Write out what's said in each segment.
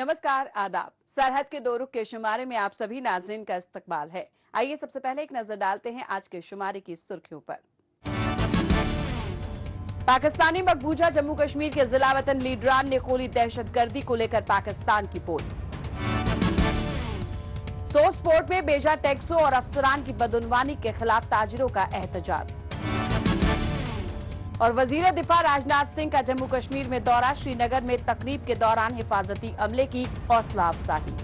नमस्कार, आदाब। सरहद के दो रुख के शुमारे में आप सभी नाज़रीन का इस्तकबाल है। आइए सबसे पहले एक नजर डालते हैं आज के शुमारे की सुर्खियों पर। पाकिस्तानी मकबूजा जम्मू कश्मीर के जिला वतन लीडरान ने खोली दहशतगर्दी को लेकर पाकिस्तान की पोल। सोर्स पोर्ट में बेजा टैक्सों और अफसरान की बदउनवानी के खिलाफ ताजिरों का एहतजाज। और वजीर दिफा राजनाथ सिंह का जम्मू कश्मीर में दौरा, श्रीनगर में तकरीब के दौरान हिफाजती अमले की हौसला अफजाई।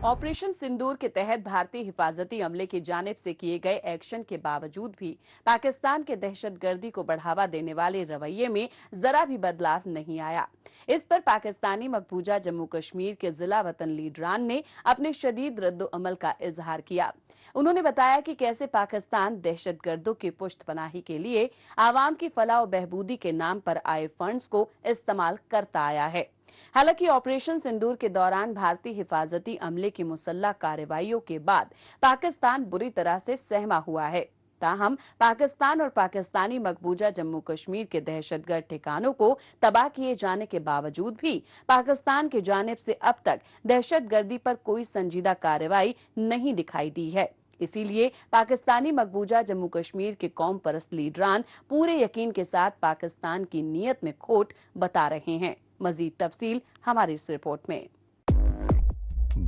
ऑपरेशन सिंदूर के तहत भारतीय हिफाजती अमले की जानिब से किए गए एक्शन के बावजूद भी पाकिस्तान के दहशतगर्दी को बढ़ावा देने वाले रवैये में जरा भी बदलाव नहीं आया। इस पर पाकिस्तानी मकबूजा जम्मू कश्मीर के जिला वतन लीडरान ने अपने शदीद रद्द-ओ-अमल का इजहार किया। उन्होंने बताया कि कैसे पाकिस्तान दहशतगर्दों की पुष्टपनाही के लिए आवाम की फलाह और बहबूदी के नाम पर आए फंड्स को इस्तेमाल करता आया है। हालांकि ऑपरेशन सिंदूर के दौरान भारतीय हिफाजती अमले की मुसल्लह कार्रवाइयों के बाद पाकिस्तान बुरी तरह से सहमा हुआ है। ताहम पाकिस्तान और पाकिस्तानी मकबूजा जम्मू कश्मीर के दहशतगर्द ठिकानों को तबाह किए जाने के बावजूद भी पाकिस्तान की जानिब से अब तक दहशतगर्दी पर कोई संजीदा कार्रवाई नहीं दिखाई दी है। इसीलिए पाकिस्तानी मकबूजा जम्मू कश्मीर के कौम परस्त लीडरान पूरे यकीन के साथ पाकिस्तान की नीयत में खोट बता रहे हैं। मजीद तफसील हमारी इस रिपोर्ट में।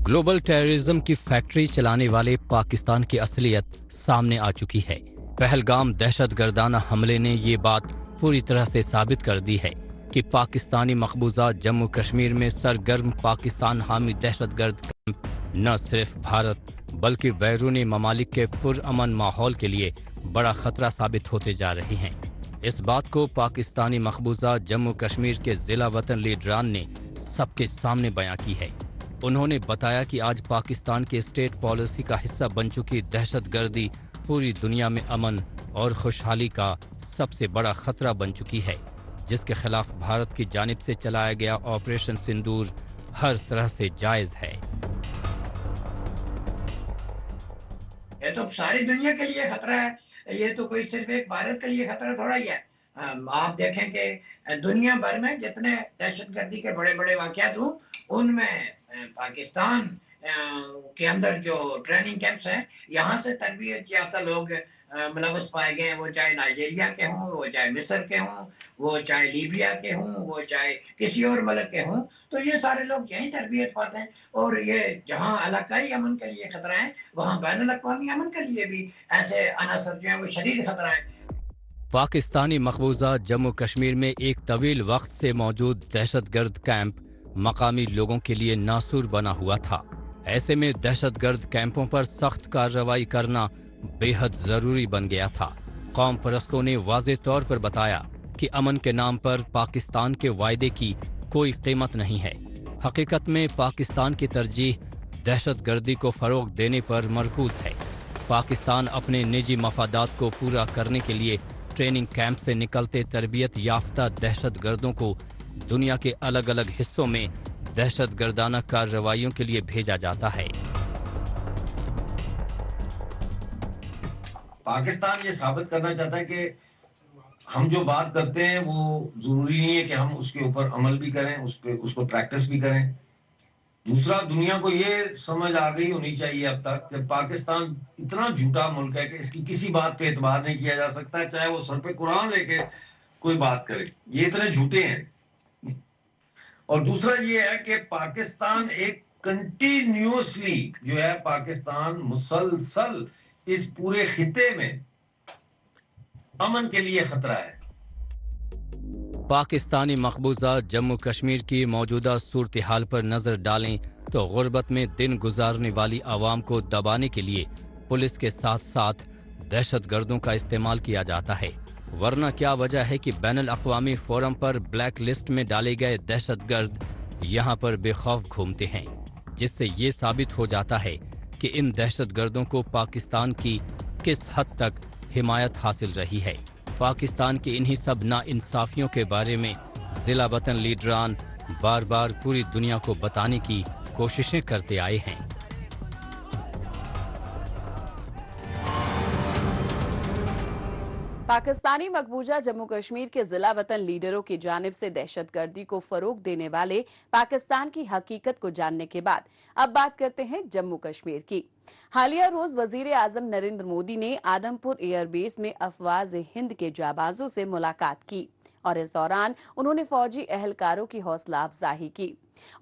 ग्लोबल टेररिज्म की फैक्ट्री चलाने वाले पाकिस्तान की असलियत सामने आ चुकी है। पहलगाम दहशतगर्दाना हमले ने ये बात पूरी तरह से साबित कर दी है कि पाकिस्तानी मकबूजा जम्मू कश्मीर में सरगर्म पाकिस्तान हामी दहशतगर्द कैंप न सिर्फ भारत बल्कि बैरूनी ममालिक के पुरअमन माहौल के लिए बड़ा खतरा साबित होते जा रहे हैं। इस बात को पाकिस्तानी मकबूजा जम्मू कश्मीर के जिला वतन लीडरान ने सबके सामने बयां की है। उन्होंने बताया कि आज पाकिस्तान के स्टेट पॉलिसी का हिस्सा बन चुकी दहशतगर्दी पूरी दुनिया में अमन और खुशहाली का सबसे बड़ा खतरा बन चुकी है, जिसके खिलाफ भारत की जानिब से चलाया गया ऑपरेशन सिंदूर हर तरह से जायज है। ये तो सारी दुनिया के लिए खतरा है, ये तो कोई सिर्फ एक भारत के लिए खतरा थोड़ा ही है। आप देखें कि दुनिया भर में जितने दहशतगर्दी के बड़े बड़े वाकयात हुए उनमें पाकिस्तान के अंदर जो ट्रेनिंग कैंप्स हैं, यहाँ से तरबियत याफ्ता लोग मुलव्वस पाए गए हैं। वो चाहे नाइजीरिया के हों, वो चाहे मिस्र के हों, वो चाहे लीबिया के हों, वो चाहे किसी और मुल्क के हों, तो ये सारे लोग यहीं तरबियत पाते हैं। और ये जहाँ इलाकाई अमन के लिए खतरा है, वहाँ बैनुल अक़वामी अमन के लिए भी ऐसे अनासर जो है वो शदीद खतरा है। पाकिस्तानी मकबूजा जम्मू कश्मीर में एक तवील वक्त से मौजूद दहशतगर्द कैंप मकामी लोगों के लिए नासूर बना हुआ था। ऐसे में दहशतगर्द कैंपों पर सख्त कार्रवाई करना बेहद जरूरी बन गया था। कौम परस्तों ने वाज़ेह तौर पर बताया कि अमन के नाम पर पाकिस्तान के वायदे की कोई कीमत नहीं है। हकीकत में पाकिस्तान की तरजीह दहशतगर्दी को फरोग देने पर मरकूज है। पाकिस्तान अपने निजी मफादात को पूरा करने के लिए ट्रेनिंग कैंप से निकलते तरबियत याफ्ता दहशतगर्दों को दुनिया के अलग अलग हिस्सों में दहशतगर्दाना कार्रवाइयों के लिए भेजा जाता है। पाकिस्तान ये साबित करना चाहता है कि हम जो बात करते हैं वो जरूरी नहीं है कि हम उसके ऊपर अमल भी करें, उसको प्रैक्टिस भी करें। दूसरा, दुनिया को ये समझ आ गई होनी चाहिए अब तक कि पाकिस्तान इतना झूठा मुल्क है कि इसकी किसी बात पे एतबार नहीं किया जा सकता, चाहे वो सर पे कुरान लेके कोई बात करे। ये इतने झूठे हैं। और दूसरा ये है कि पाकिस्तान एक कंटिन्यूअसली जो है, पाकिस्तान मुसलसल इस पूरे खिते में अमन के लिए खतरा है। पाकिस्तानी मकबूजा जम्मू कश्मीर की मौजूदा सूरत हाल पर नजर डालें तो गुर्बत में दिन गुजारने वाली आवाम को दबाने के लिए पुलिस के साथ साथ दहशतगर्दों का इस्तेमाल किया जाता है। वरना क्या वजह है कि बैनुल अक़वामी फोरम पर ब्लैक लिस्ट में डाले गए दहशतगर्द यहाँ पर बेखौफ घूमते हैं, जिससे ये साबित हो जाता है कि इन दहशतगर्दों को पाकिस्तान की किस हद तक हिमायत हासिल रही है। पाकिस्तान की इन्हीं सब नाइंसाफियों के बारे में जिला वतन लीडरान बार बार पूरी दुनिया को बताने की कोशिशें करते आए हैं। पाकिस्तानी मकबूजा जम्मू कश्मीर के जिला वतन लीडरों की जानिब से दहशतगर्दी को फरोग देने वाले पाकिस्तान की हकीकत को जानने के बाद अब बात करते हैं जम्मू कश्मीर की। हालिया रोज वजीर आजम नरेंद्र मोदी ने आदमपुर एयरबेस में अफवाज हिंद के जाबाजों से मुलाकात की और इस दौरान उन्होंने फौजी एहलकारों की हौसला अफजाई की।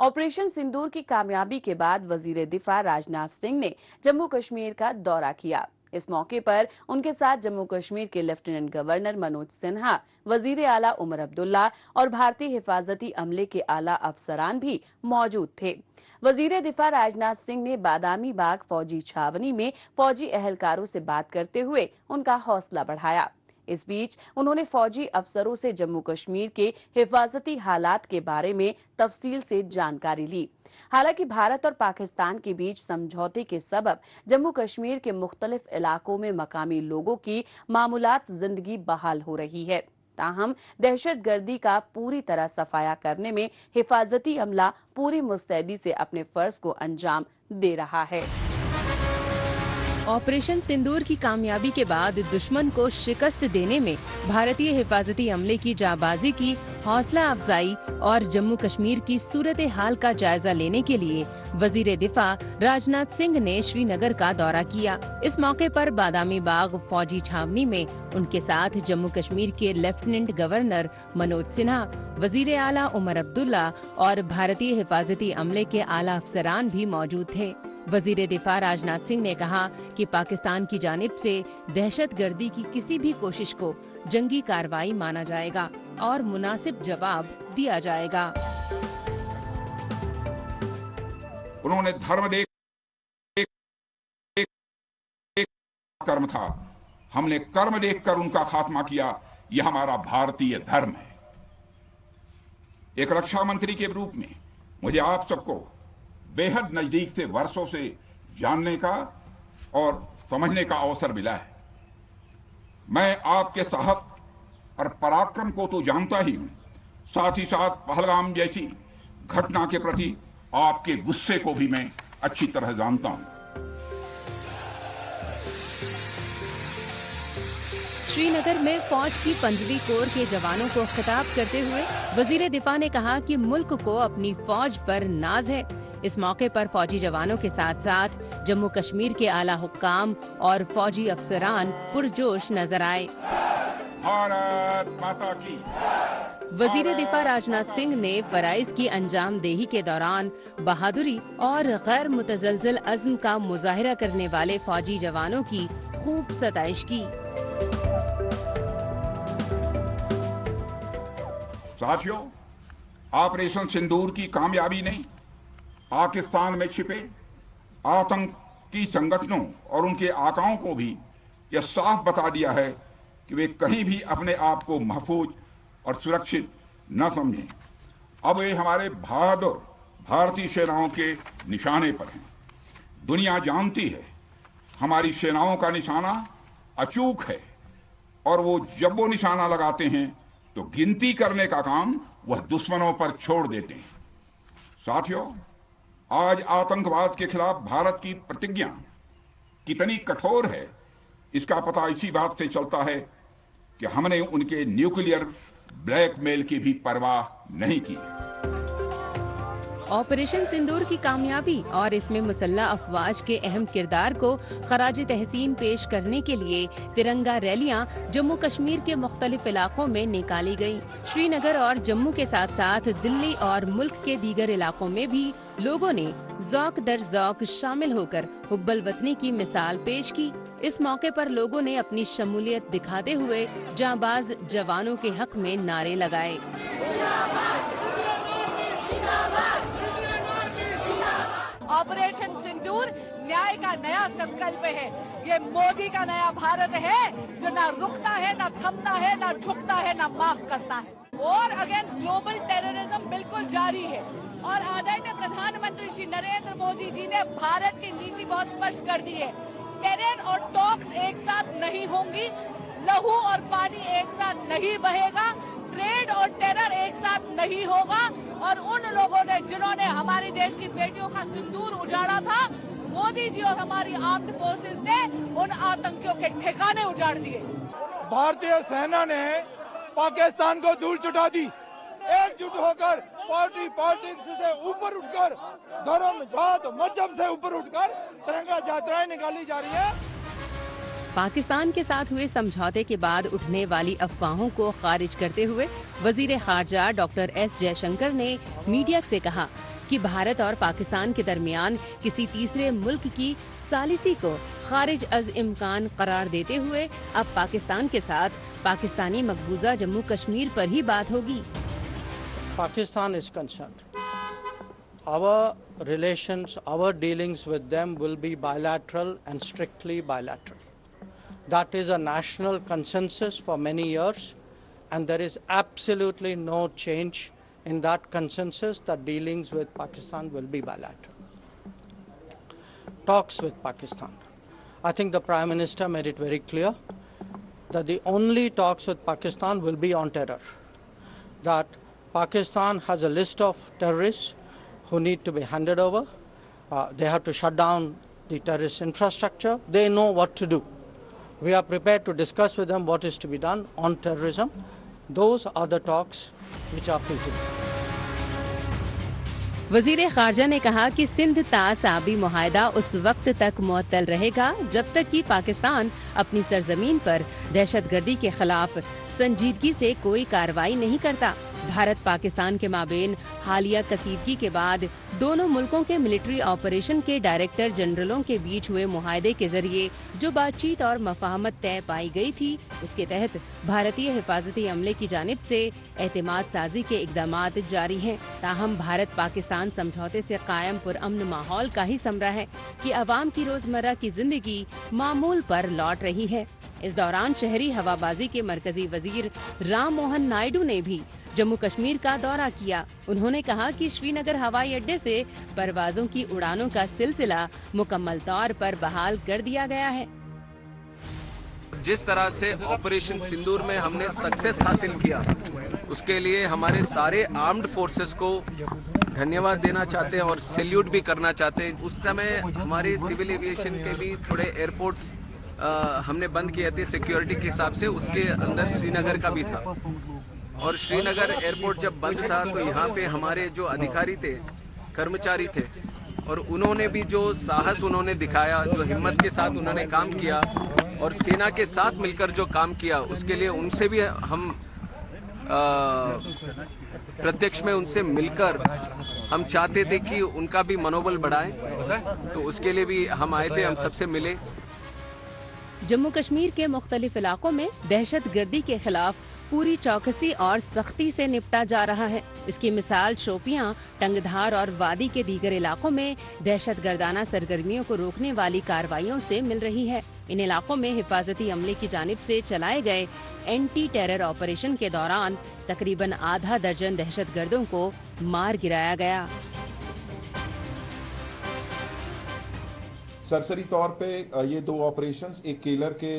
ऑपरेशन सिंदूर की कामयाबी के बाद वजीर दिफा राजनाथ सिंह ने जम्मू कश्मीर का दौरा किया। इस मौके पर उनके साथ जम्मू कश्मीर के लेफ्टिनेंट गवर्नर मनोज सिन्हा, वजीर आला उमर अब्दुल्ला और भारतीय हिफाजती अमले के आला अफसरान भी मौजूद थे। वजीर दिफा राजनाथ सिंह ने बादामी बाग फौजी छावनी में फौजी एहलकारों से बात करते हुए उनका हौसला बढ़ाया। इस बीच उन्होंने फौजी अफसरों से जम्मू कश्मीर के हिफाजती हालात के बारे में तफसील से जानकारी ली। हालांकि भारत और पाकिस्तान के बीच समझौते के सबब जम्मू कश्मीर के मुख्तलिफ इलाकों में मकामी लोगों की मामूलात जिंदगी बहाल हो रही है। ताहम दहशतगर्दी का पूरी तरह सफाया करने में हिफाजती अमला पूरी मुस्तैदी से अपने फर्ज को अंजाम दे रहा है। ऑपरेशन सिंदूर की कामयाबी के बाद दुश्मन को शिकस्त देने में भारतीय हिफाजती अमले की जाबाजी की हौसला अफजाई और जम्मू कश्मीर की सूरत हाल का जायजा लेने के लिए वजीर दिफा राजनाथ सिंह ने श्रीनगर का दौरा किया। इस मौके पर बादामी बाग फौजी छावनी में उनके साथ जम्मू कश्मीर के लेफ्टिनेंट गवर्नर मनोज सिन्हा, वजीर आला उमर अब्दुल्ला और भारतीय हिफाजती अमले के आला अफसरान भी मौजूद थे। वजीर दिफा राजनाथ सिंह ने कहा कि पाकिस्तान की जानिब से दहशतगर्दी की किसी भी कोशिश को जंगी कार्रवाई माना जाएगा और मुनासिब जवाब दिया जाएगा। उन्होंने धर्म देख कर्म था, हमने कर्म देखकर उनका खात्मा किया। यह हमारा भारतीय धर्म है। एक रक्षा मंत्री के रूप में मुझे आप सबको बेहद नजदीक से वर्षों से जानने का और समझने का अवसर मिला है। मैं आपके साहस और पराक्रम को तो जानता ही हूं, साथ ही साथ पहलगाम जैसी घटना के प्रति आपके गुस्से को भी मैं अच्छी तरह जानता हूं। श्रीनगर में फौज की 15वीं कोर के जवानों को खिताब करते हुए वजीर दिफा ने कहा कि मुल्क को अपनी फौज पर नाज है। इस मौके पर फौजी जवानों के साथ साथ जम्मू कश्मीर के आला हुक्काम और फौजी अफसरान पुरजोश नजर आए। भारत माता की। वजीर दिफा राजनाथ सिंह ने फराइज की अंजामदेही के दौरान बहादुरी और गैर मुतजलजल अज़्म का मुजाहिरा करने वाले फौजी जवानों की खूब सताइश की। साथियों, ऑपरेशन सिंदूर की कामयाबी ने पाकिस्तान में छिपे आतंकी संगठनों और उनके आकाओं को भी यह साफ बता दिया है कि वे कहीं भी अपने आप को महफूज और सुरक्षित न समझें। अब वे हमारे बहादुर भारतीय सेनाओं के निशाने पर हैं। दुनिया जानती है हमारी सेनाओं का निशाना अचूक है और जब वो निशाना लगाते हैं तो गिनती करने का काम वह दुश्मनों पर छोड़ देते हैं। साथियों, आज आतंकवाद के खिलाफ भारत की प्रतिज्ञा कितनी कठोर है, इसका पता इसी बात से चलता है कि हमने उनके न्यूक्लियर ब्लैकमेल की भी परवाह नहीं की। ऑपरेशन सिंदूर की कामयाबी और इसमें मुसल्लह अफवाज के अहम किरदार को खराज तहसीन पेश करने के लिए तिरंगा रैलियां जम्मू कश्मीर के मुख्तलिफ इलाकों में निकाली गयी। श्रीनगर और जम्मू के साथ साथ दिल्ली और मुल्क के दीगर इलाकों में भी लोगों ने ज़ौक दर ज़ौक शामिल होकर हुब्बल वतनी की मिसाल पेश की। इस मौके पर लोगों ने अपनी शमूलियत दिखाते हुए जांबाज जवानों के हक में नारे लगाए। ऑपरेशन सिंदूर न्याय का नया संकल्प है। ये मोदी का नया भारत है जो ना रुकता है, ना थमता है, ना झुकता है, ना माफ करता है। वॉर अगेंस्ट ग्लोबल टेररिज्म बिल्कुल जारी है और आदरणीय प्रधानमंत्री श्री नरेंद्र मोदी जी ने भारत की नीति बहुत स्पष्ट कर दी है। टेरर और टॉक्स एक साथ नहीं होंगी, लहू और पानी एक साथ नहीं बहेगा, ट्रेड और टेरर एक साथ नहीं होगा। और उन लोगों ने जिन्होंने हमारे देश की बेटियों का सिंदूर उजाड़ा था, मोदी जी और हमारी आर्म्ड फोर्सेस ने उन आतंकियों के ठिकाने उजाड़ दिए। भारतीय सेना ने पाकिस्तान को धूल चटा दी। एकजुट होकर पार्टी पॉलिटिक्स से ऊपर उठकर, धर्म जात मजहब से ऊपर उठकर तिरंगा यात्राएं निकाली जा रही है। पाकिस्तान के साथ हुए समझौते के बाद उठने वाली अफवाहों को खारिज करते हुए वजीर खारजा डॉक्टर एस जयशंकर ने मीडिया से कहा कि भारत और पाकिस्तान के दरमियान किसी तीसरे मुल्क की सालिसी को खारिज अज इम्कान करार देते हुए अब पाकिस्तान के साथ पाकिस्तानी मकबूजा जम्मू कश्मीर पर ही बात होगी। Pakistan is concerned, our relations, our dealings with them will be bilateral and strictly bilateral. That is a national consensus for many years, and there is absolutely no change in that consensus that dealings with Pakistan will be bilateral. Talks with Pakistan. I think the Prime Minister made it very clear that the only talks with Pakistan will be on terror. That Pakistan has a list of terrorists who need to be handed over. They have to shut down the terrorist infrastructure. They know what to do. We are prepared to discuss with them what is to be done on terrorism. Those are the talks which are feasible. वजीर खारजा ने कहा कि सिंध तास आबी मुआहदा उस वक्त तक मुअत्तल रहेगा जब तक कि पाकिस्तान अपनी सरजमीन पर दहशतगर्दी के खिलाफ संजीदगी से कोई कार्रवाई नहीं करता। भारत पाकिस्तान के माबेन हालिया कसीदगी के बाद दोनों मुल्कों के मिलिट्री ऑपरेशन के डायरेक्टर जनरलों के बीच हुए मुआहदे के जरिए जो बातचीत और मफाहमत तय पाई गई थी, उसके तहत भारतीय हिफाजती अमले की जानिब से एतमाद साजी के इकदामात जारी हैं। ताहम भारत पाकिस्तान समझौते से कायम पुरअमन माहौल का ही समरा है कि अवाम की रोजमर्रा की जिंदगी मामूल पर लौट रही है। इस दौरान शहरी हवाबाजी के मरकजी वजीर राम मोहन नायडू ने भी जम्मू कश्मीर का दौरा किया। उन्होंने कहा कि श्रीनगर हवाई अड्डे से परवाजों की उड़ानों का सिलसिला मुकम्मल तौर पर बहाल कर दिया गया है। जिस तरह से ऑपरेशन सिंदूर में हमने सक्सेस हासिल किया, उसके लिए हमारे सारे आर्म्ड फोर्सेस को धन्यवाद देना चाहते हैं और सैल्यूट भी करना चाहते हैं। उस समय हमारे सिविल एविएशन के भी थोड़े एयरपोर्ट्स हमने बंद किए थे सिक्योरिटी के हिसाब से, उसके अंदर श्रीनगर का भी था। और श्रीनगर एयरपोर्ट जब बंद था तो यहाँ पे हमारे जो अधिकारी थे, कर्मचारी थे, और उन्होंने भी जो साहस उन्होंने दिखाया, जो हिम्मत के साथ उन्होंने काम किया और सेना के साथ मिलकर जो काम किया, उसके लिए उनसे भी हम प्रत्यक्ष में उनसे मिलकर हम चाहते थे कि उनका भी मनोबल बढ़ाए, तो उसके लिए भी हम आए थे, हम सबसे मिले। जम्मू कश्मीर के मुख्तलिफ इलाकों में दहशतगर्दी के खिलाफ पूरी चौकसी और सख्ती से निपटा जा रहा है। इसकी मिसाल शोपियां, टंगधार और वादी के दीगर इलाकों में दहशतगर्दाना सरगर्मियों को रोकने वाली कार्रवाइयों से मिल रही है। इन इलाकों में हिफाजती अमले की जानिब से चलाए गए एंटी टेरर ऑपरेशन के दौरान तकरीबन आधा दर्जन दहशतगर्दों को मार गिराया गया। सरसरी तौर पे ये दो ऑपरेशंस, एक केलर के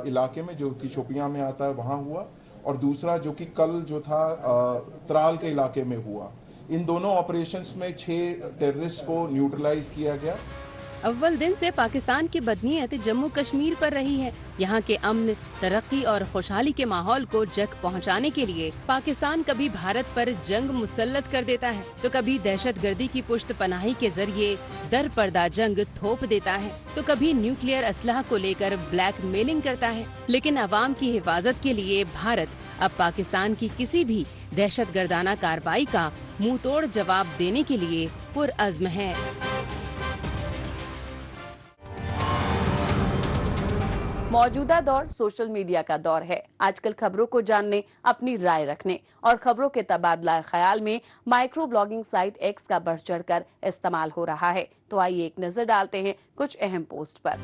इलाके में जो कि शोपियां में आता है वहां हुआ, और दूसरा जो कि कल जो था त्राल के इलाके में हुआ। इन दोनों ऑपरेशंस में 6 टेररिस्ट को न्यूट्रलाइज किया गया। अव्वल दिन से पाकिस्तान की बदनीयत जम्मू कश्मीर पर रही है। यहाँ के अमन, तरक्की और खुशहाली के माहौल को जग पहुँचाने के लिए पाकिस्तान कभी भारत पर जंग मुसल्लत कर देता है, तो कभी दहशतगर्दी की पुश्त पनाही के जरिए दर पर्दा जंग थोप देता है, तो कभी न्यूक्लियर असलहा को लेकर ब्लैकमेलिंग करता है। लेकिन अवाम की हिफाजत के लिए भारत अब पाकिस्तान की किसी भी दहशतगर्दाना कार्रवाई का मुंह तोड़ जवाब देने के लिए पुरअज़्म है। मौजूदा दौर सोशल मीडिया का दौर है। आजकल खबरों को जानने, अपनी राय रखने और खबरों के तबादला ख्याल में माइक्रो ब्लॉगिंग साइट एक्स का बढ़ चढ़कर इस्तेमाल हो रहा है। तो आइए एक नजर डालते हैं कुछ अहम पोस्ट पर।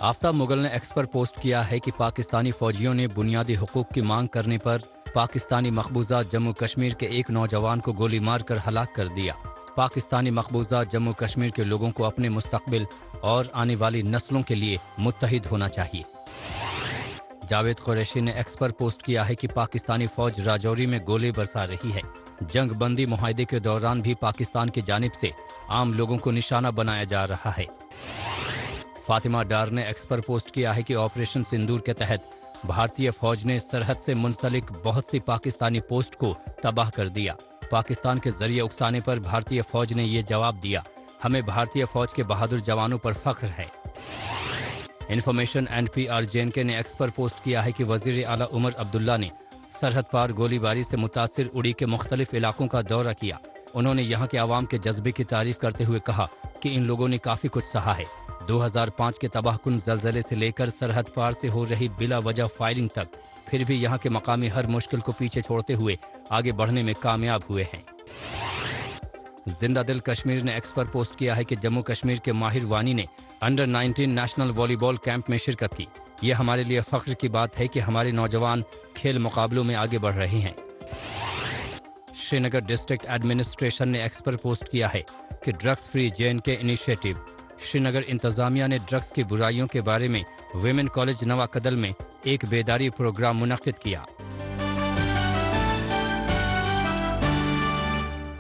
आफ्ताब मुगल ने एक्स पर पोस्ट किया है कि पाकिस्तानी फौजियों ने बुनियादी हुकूक की मांग करने पर पाकिस्तानी मकबूजा जम्मू कश्मीर के एक नौजवान को गोली मारकर हलाक कर दिया। पाकिस्तानी मकबूजा जम्मू कश्मीर के लोगों को अपने मुस्तकबिल और आने वाली नस्लों के लिए मुत्तहिद होना चाहिए। जावेद कुरैशी ने एक्स पर पोस्ट किया है कि पाकिस्तानी फौज राजौरी में गोले बरसा रही है। जंग बंदी मुआहदे के दौरान भी पाकिस्तान की जानिब से आम लोगों को निशाना बनाया जा रहा है। फातिमा डार ने एक्स पर पोस्ट किया है कि ऑपरेशन सिंदूर के तहत भारतीय फौज ने सरहद से मुंसलिक बहुत सी पाकिस्तानी पोस्ट को तबाह कर दिया। पाकिस्तान के जरिए उकसाने पर भारतीय फौज ने ये जवाब दिया, हमें भारतीय फौज के बहादुर जवानों पर फख्र है। इंफॉर्मेशन NPR JNK ने एक्स पर पोस्ट किया है कि वजीर आला उमर अब्दुल्ला ने सरहद पार गोलीबारी से मुतासिर उड़ी के मुख्तलिफ इलाकों का दौरा किया। उन्होंने यहाँ के आवाम के जज्बे की तारीफ करते हुए कहा कि इन लोगों ने काफी कुछ सहा है। 2005 के तबाहकुन जलजले से लेकर सरहद पार से हो रही बिला वजह फायरिंग तक, फिर भी यहाँ के मकामी हर मुश्किल को पीछे छोड़ते हुए आगे बढ़ने में कामयाब हुए हैं। जिंदा दिल कश्मीर ने एक्स पर पोस्ट किया है कि जम्मू कश्मीर के माहिर वानी ने अंडर 19 नेशनल वॉलीबॉल कैंप में शिरकत की। ये हमारे लिए फख्र की बात है कि हमारे नौजवान खेल मुकाबलों में आगे बढ़ रहे हैं। श्रीनगर डिस्ट्रिक्ट एडमिनिस्ट्रेशन ने एक्स पर पोस्ट किया है कि drugs free JNK initiative. Srinagar इंतजामिया ने ड्रग्स की बुराइयों के बारे में विमेन कॉलेज नवाकदल में एक बेदारी प्रोग्राम मुनक्किद किया।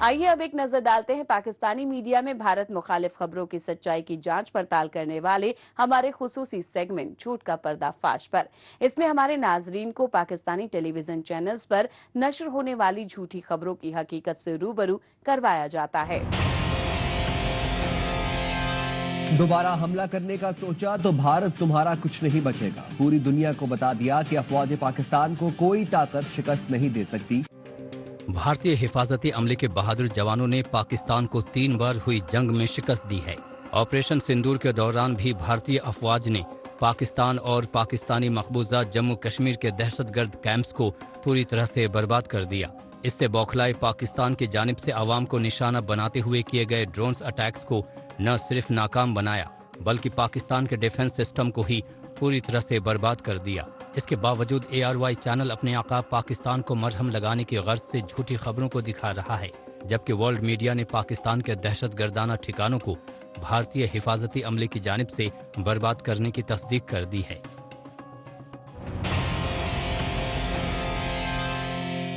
आइए अब एक नजर डालते हैं पाकिस्तानी मीडिया में भारत मुखालिफ खबरों की सच्चाई की जांच पड़ताल करने वाले हमारे खुसूसी सेगमेंट झूठ का पर्दाफाश पर। इसमें हमारे नाजरीन को पाकिस्तानी टेलीविजन चैनल्स पर नश्र होने वाली झूठी खबरों की हकीकत से रूबरू करवाया जाता है। दोबारा हमला करने का सोचा तो भारत तुम्हारा कुछ नहीं बचेगा। पूरी दुनिया को बता दिया कि अफवाज पाकिस्तान को कोई ताकत शिकस्त नहीं दे सकती। भारतीय हिफाजती अमले के बहादुर जवानों ने पाकिस्तान को 3 बार हुई जंग में शिकस्त दी है। ऑपरेशन सिंदूर के दौरान भी भारतीय अफवाज ने पाकिस्तान और पाकिस्तानी मकबूजा जम्मू कश्मीर के दहशतगर्द कैंप्स को पूरी तरह से बर्बाद कर दिया। इससे बौखलाए पाकिस्तान की जानिब से आवाम को निशाना बनाते हुए किए गए ड्रोन्स अटैक्स को न सिर्फ नाकाम बनाया, बल्कि पाकिस्तान के डिफेंस सिस्टम को ही पूरी तरह से बर्बाद कर दिया। इसके बावजूद ARY चैनल अपने आका पाकिस्तान को मरहम लगाने की गर्ज से झूठी खबरों को दिखा रहा है, जबकि वर्ल्ड मीडिया ने पाकिस्तान के दहशतगर्दाना ठिकानों को भारतीय हिफाजती अमले की जानिब से बर्बाद करने की तस्दीक कर दी है।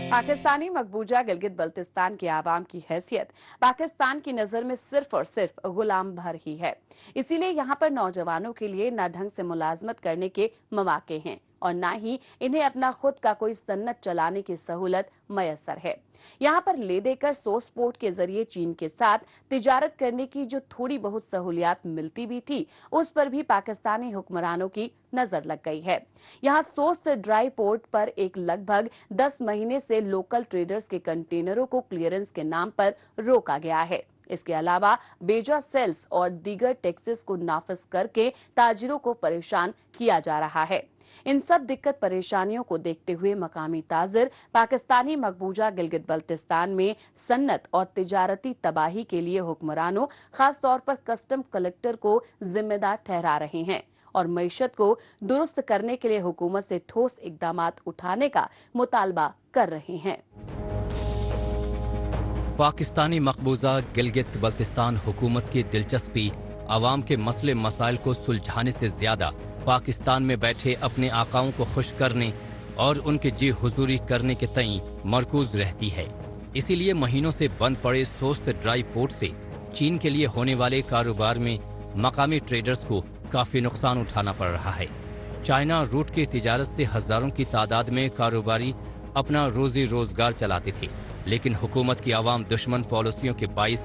पाकिस्तानी मकबूजा गिलगित बल्तिस्तान के आवाम की हैसियत पाकिस्तान की नजर में सिर्फ और सिर्फ गुलाम भर ही है। इसीलिए यहाँ पर नौजवानों के लिए न ढंग से मुलाजमत करने के मौके हैं और न ही इन्हें अपना खुद का कोई सन्नत चलाने की सहूलत मयसर है। यहाँ पर ले देकर सोर्स पोर्ट के जरिए चीन के साथ तिजारत करने की जो थोड़ी बहुत सहूलियात मिलती भी थी, उस पर भी पाकिस्तानी हुक्मरानों की नजर लग गई है। यहाँ सोस्ट ड्राई पोर्ट पर एक लगभग 10 महीने से लोकल ट्रेडर्स के कंटेनरों को क्लियरेंस के नाम पर रोका गया है। इसके अलावा बेजा सेल्स और दीगर टैक्सेस को नाफिज करके ताजिरों को परेशान किया जा रहा है। इन सब दिक्कत परेशानियों को देखते हुए मकामी ताजिर पाकिस्तानी मकबूजा गिलगित बल्तिस्तान में सन्नत और तिजारती तबाही के लिए हुक्मरानों, खास तौर पर कस्टम कलेक्टर को जिम्मेदार ठहरा रहे हैं और मईशत को दुरुस्त करने के लिए हुकूमत से ठोस इकदामात उठाने का मुतालबा कर रहे हैं। पाकिस्तानी मकबूजा गिलगित बल्तिस्तान हुकूमत की दिलचस्पी आवाम के मसले मसाइल को सुलझाने से ज्यादा पाकिस्तान में बैठे अपने आकाओं को खुश करने और उनकी जी हुजूरी करने के तई मरकूज रहती है। इसीलिए महीनों से बंद पड़े सोस्ट ड्राई पोर्ट से चीन के लिए होने वाले कारोबार में मकामी ट्रेडर्स को काफी नुकसान उठाना पड़ रहा है। चाइना रूट की तिजारत से हजारों की तादाद में कारोबारी अपना रोजी रोजगार चलाते थे, लेकिन हुकूमत की आवाम दुश्मन पॉलिसियों के बाइस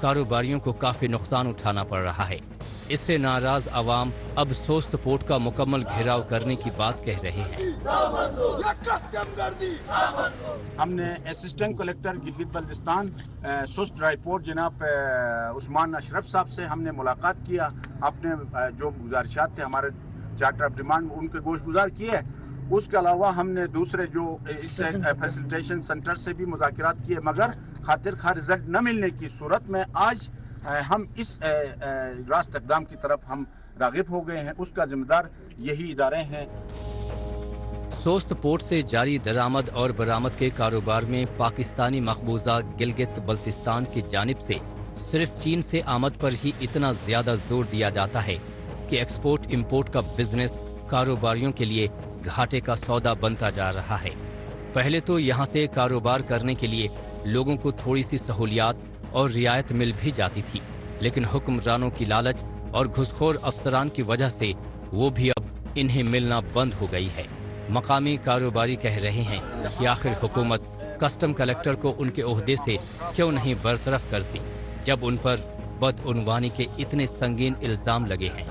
कारोबारियों को काफी नुकसान उठाना पड़ रहा है। इससे नाराज आवाम अब सोस्ट पोर्ट का मुकम्मल घेराव करने की बात कह रहे हैं। हमने assistant collector Gilgit Baltistan Sost dry port जनाब उस्मान अशरफ साहब से हमने मुलाकात किया। अपने जो गुजारिशात थे हमारे चार्टर ऑफ डिमांड उनके गोशगुजार किए। उसके अलावा हमने दूसरे जो इस फैसिलिटेशन सेंटर से भी मुज़ाकरात किए, मगर खातिर खा रिजल्ट न मिलने की सूरत में आज हम इस रास्त इक़दाम की तरफ हम राग़िब हो गए हैं। उसका जिम्मेदार यही इदारे हैं। सोस्ट पोर्ट से जारी दरामद और बरामद के कारोबार में पाकिस्तानी मकबूजा गिलगित बल्तिस्तान की जानिब से सिर्फ चीन से आमद पर ही इतना ज्यादा जोर दिया जाता है कि एक्सपोर्ट इम्पोर्ट का बिजनेस कारोबारियों के लिए घाटे का सौदा बनता जा रहा है। पहले तो यहाँ से कारोबार करने के लिए लोगों को थोड़ी सी सहूलियात और रियायत मिल भी जाती थी, लेकिन हुक्मरानों की लालच और घुसखोर अफसरान की वजह से वो भी अब इन्हें मिलना बंद हो गई है। मकामी कारोबारी कह रहे हैं कि आखिर हुकूमत कस्टम कलेक्टर को उनके ओहदे से क्यों नहीं बरतरफ करती, जब उन पर बदउनवानी के इतने संगीन इल्जाम लगे हैं।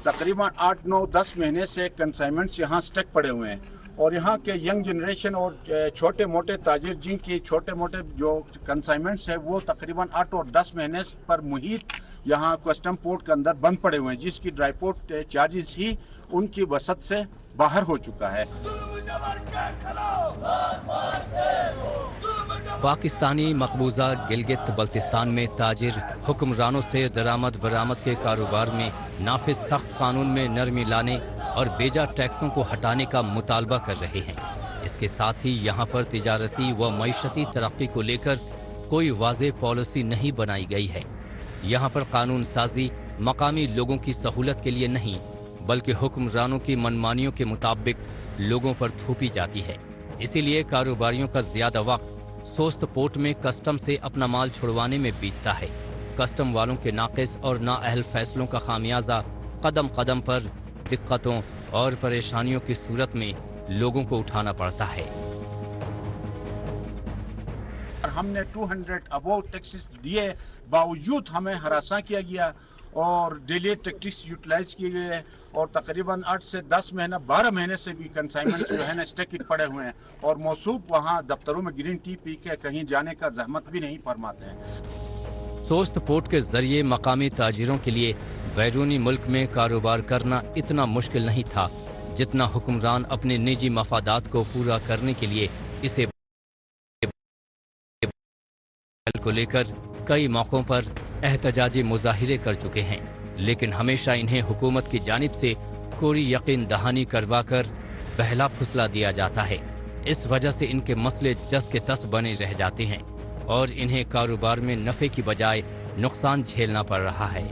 तकरीबन 8, 9, 10 महीने से कंसाइनमेंट्स यहाँ स्टक पड़े हुए हैं और यहाँ के यंग जनरेशन और छोटे मोटे ताजिर जिनकी छोटे मोटे जो कंसाइनमेंट्स है वो तकरीबन 8 और 10 महीने पर मुहित यहाँ कस्टम पोर्ट के अंदर बंद पड़े हुए हैं, जिसकी ड्राई पोर्ट चार्जेस ही उनकी वसत से बाहर हो चुका है। पाकिस्तानी मकबूजा गिलगित बल्तिस्तान में ताजिर हुक्मरानों से दरामद बरामद के कारोबार में नाफिज सख्त कानून में नरमी लाने और बेजा टैक्सों को हटाने का मुतालबा कर रहे हैं। इसके साथ ही यहाँ पर तिजारती व मईशती तरक्की को लेकर कोई वाज़ेह पॉलिसी नहीं बनाई गई है। यहाँ पर कानून साजी मकामी लोगों की सहूलत के लिए नहीं, बल्कि हुक्मरानों की मनमानियों के मुताबिक लोगों पर थोपी जाती है। इसीलिए कारोबारियों का ज्यादा वक्त सोस्त पोर्ट में कस्टम से अपना माल छुड़वाने में बीतता है। कस्टम वालों के नाक़िस और नाअहल फैसलों का खामियाजा कदम कदम पर दिक्कतों और परेशानियों की सूरत में लोगों को उठाना पड़ता है। हमने 200 अबोव टैक्सेस दिए बावजूद हमें हरासा किया गया और डेली टैक्टिक्स यूटिलाइज किए गए और तकरीबन 8 से 10 महीना 12 महीने से भी कंसाइनमेंट जो है ना स्टक पड़े हुए हैं और मौसूब वहाँ दफ्तरों में ग्रीन टी पी के कहीं जाने का जहमत भी नहीं फरमाते हैं। सोस्त पोर्ट के जरिए मकामी ताजिरों के लिए बैरूनी मुल्क में कारोबार करना इतना मुश्किल नहीं था जितना हुक्मरान अपने निजी मफादात को पूरा करने के लिए इसे को लेकर कई मौकों पर एहतजाजी मुजाहिरे कर चुके हैं, लेकिन हमेशा इन्हें हुकूमत की जानिब से कोई यकीन दहानी करवाकर बहला फुसला दिया जाता है। इस वजह से इनके मसले जस के तस बने रह जाते हैं और इन्हें कारोबार में नफे की बजाय नुकसान झेलना पड़ रहा है।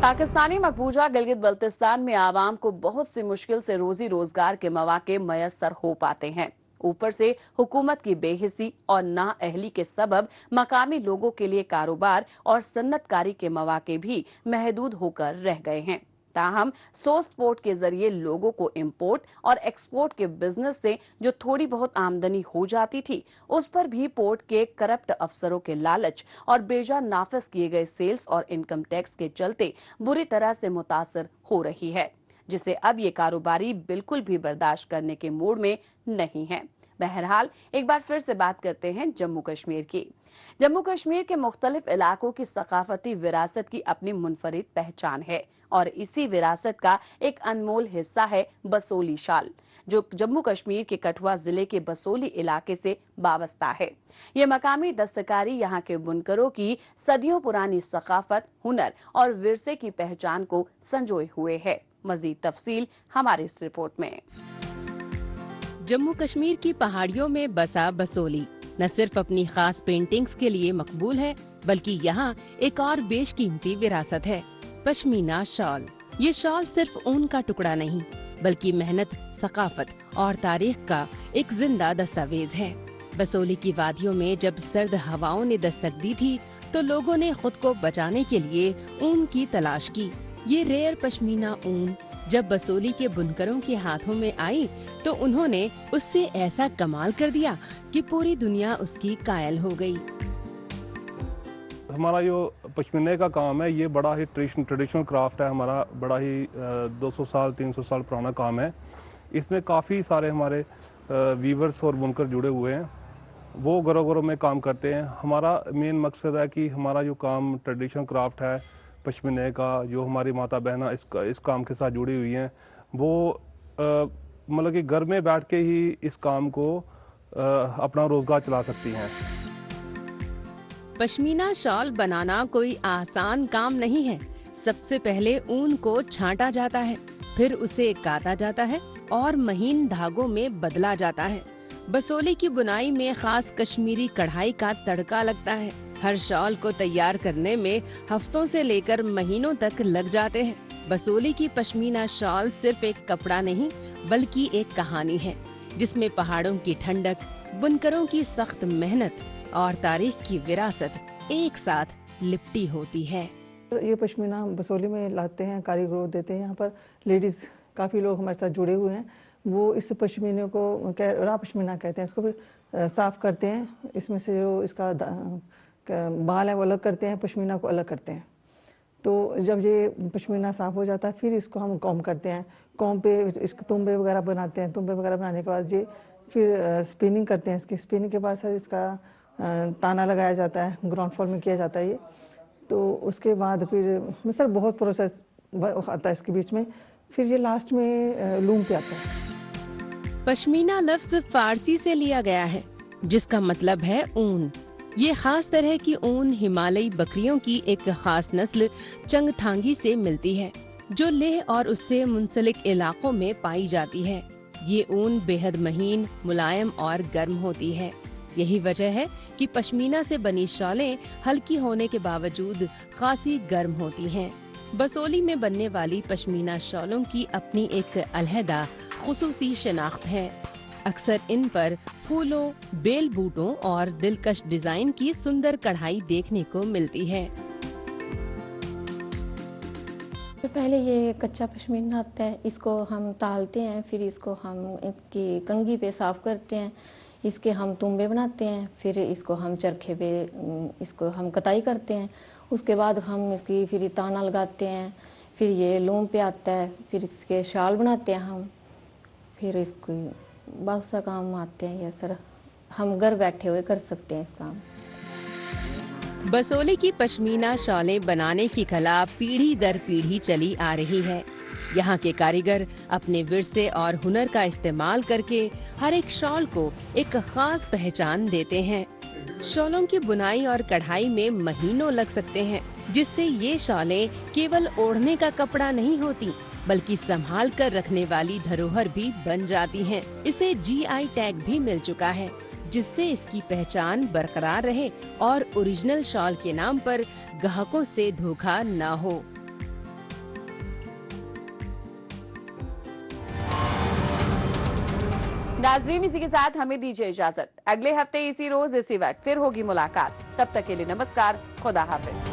पाकिस्तानी मकबूजा गिलगित बल्तिस्तान में आवाम को बहुत सी मुश्किल से रोजी रोजगार के मौके मयसर हो पाते हैं। ऊपर से हुकूमत की बेहिसी और नाअहली के सबब मकामी लोगों के लिए कारोबार और सन्नतकारी के मौके भी महदूद होकर रह गए हैं। ताहम सोस्ट पोर्ट के जरिए लोगों को इंपोर्ट और एक्सपोर्ट के बिजनेस से जो थोड़ी बहुत आमदनी हो जाती थी, उस पर भी पोर्ट के करप्ट अफसरों के लालच और बेजा नाफिज किए गए सेल्स और इनकम टैक्स के चलते बुरी तरह से मुतासर हो रही है, जिसे अब ये कारोबारी बिल्कुल भी बर्दाश्त करने के मूड में नहीं है। बहरहाल एक बार फिर से बात करते हैं जम्मू कश्मीर की। जम्मू कश्मीर के मुख्तलिफ इलाकों की सकाफती विरासत की अपनी मुनफरिद पहचान है और इसी विरासत का एक अनमोल हिस्सा है बसोली शाल, जो जम्मू कश्मीर के कठुआ जिले के बसोली इलाके से वाबस्ता है। ये मकामी दस्तकारी यहाँ के बुनकरों की सदियों पुरानी सकाफत, हुनर और विरसे की पहचान को संजोए हुए है। मजीद तफसील हमारी इस रिपोर्ट में। जम्मू कश्मीर की पहाड़ियों में बसा बसोली न सिर्फ अपनी खास पेंटिंग्स के लिए मकबूल है, बल्कि यहाँ एक और बेशकीमती विरासत है, पश्मीना शॉल। ये शॉल सिर्फ ऊन का टुकड़ा नहीं, बल्कि मेहनत, सकाफत और तारीख का एक जिंदा दस्तावेज है। बसोली की वादियों में जब सर्द हवाओं ने दस्तक दी थी, तो लोगों ने खुद को बचाने के लिए ऊन की तलाश की। ये रेयर पश्मीना ऊन जब बसोली के बुनकरों के हाथों में आई, तो उन्होंने उससे ऐसा कमाल कर दिया कि पूरी दुनिया उसकी कायल हो गई। हमारा जो पश्मीने का काम है, ये बड़ा ही ट्रेडिशनल क्राफ्ट है हमारा, बड़ा ही 200 साल 300 साल पुराना काम है। इसमें काफ़ी सारे हमारे वीवर्स और बुनकर जुड़े हुए हैं, वो घरों घरों में काम करते हैं। हमारा मेन मकसद है कि हमारा जो काम ट्रेडिशनल क्राफ्ट है पश्मीने का, जो हमारी माता बहना इस काम के साथ जुड़ी हुई हैं, वो मतलब कि घर में बैठ के ही इस काम को अपना रोजगार चला सकती हैं। पश्मीना शॉल बनाना कोई आसान काम नहीं है। सबसे पहले ऊन को छांटा जाता है, फिर उसे काता जाता है और महीन धागों में बदला जाता है। बसोली की बुनाई में खास कश्मीरी कढ़ाई का तड़का लगता है। हर शॉल को तैयार करने में हफ्तों से लेकर महीनों तक लग जाते हैं। बसोली की पश्मीना शॉल सिर्फ एक कपड़ा नहीं बल्कि एक कहानी है, जिसमें पहाड़ों की ठंडक, बुनकरों की सख्त मेहनत और तारीख की विरासत एक साथ लिपटी होती है। ये पश्मीना बसोली में लाते हैं, कारीगरों देते हैं। यहाँ पर लेडीज काफी लोग हमारे साथ जुड़े हुए हैं। वो इस पश्मीने को रा पश्मीना कहते हैं। इसको फिर साफ करते हैं, इसमें से जो इसका बाल है वो अलग करते हैं, पश्मीना को अलग करते हैं। तो जब ये पश्मीना साफ हो जाता है फिर इसको हम कॉम करते हैं। कॉम पे इसके तुम्बे वगैरह बनाते हैं। तुम्बे वगैरह बनाने के बाद ये फिर स्पिनिंग करते हैं। इसकी स्पिनिंग के बाद सर इसका ताना लगाया जाता है, ग्राउंड फ्लोर में किया जाता है ये। तो उसके बाद फिर सर बहुत प्रोसेस आता है इसके बीच में, फिर ये लास्ट में लूम पे आता है। पश्मीना लफ्ज फारसी से लिया गया है, जिसका मतलब है ऊन। ये खास तरह की ऊन हिमालयी बकरियों की एक खास नस्ल चंगथांगी से मिलती है, जो लेह और उससे मुंसलिक इलाकों में पाई जाती है। ये ऊन बेहद महीन, मुलायम और गर्म होती है। यही वजह है कि पश्मीना से बनी शॉलें हल्की होने के बावजूद खासी गर्म होती हैं। बसोली में बनने वाली पश्मीना शॉलों की अपनी एक अलहदा खुसूसी शनाख्त है। अक्सर इन पर फूलों, बेल बूटों और दिलकश डिजाइन की सुंदर कढ़ाई देखने को मिलती है। तो पहले ये कच्चा पश्मीना आता है, इसको हम तालते हैं, फिर इसको हम इसकी कंघी पे साफ करते हैं, इसके हम तुम्बे बनाते हैं, फिर इसको हम चरखे पे इसको हम कताई करते हैं। उसके बाद हम इसकी फिर ताना लगाते हैं, फिर ये लूम पे आता है, फिर इसके शाल बनाते हैं हम, फिर इसको बहुत सा काम आते हैं। ये सर हम घर बैठे हुए कर सकते हैं इस काम। बसोली की पश्मीना शॉलें बनाने की कला पीढ़ी दर पीढ़ी चली आ रही है। यहाँ के कारीगर अपने विरसे और हुनर का इस्तेमाल करके हर एक शॉल को एक खास पहचान देते हैं। शॉलों की बुनाई और कढ़ाई में महीनों लग सकते हैं, जिससे ये शॉलें केवल ओढ़ने का कपड़ा नहीं होती, बल्कि संभाल कर रखने वाली धरोहर भी बन जाती हैं। इसे GI टैग भी मिल चुका है, जिससे इसकी पहचान बरकरार रहे और ओरिजिनल शॉल के नाम पर ग्राहकों से धोखा न हो। नाज़रीन, इसी के साथ हमें दीजिए इजाजत। अगले हफ्ते इसी रोज इसी वक्त फिर होगी मुलाकात। तब तक के लिए नमस्कार, खुदा हाफिज।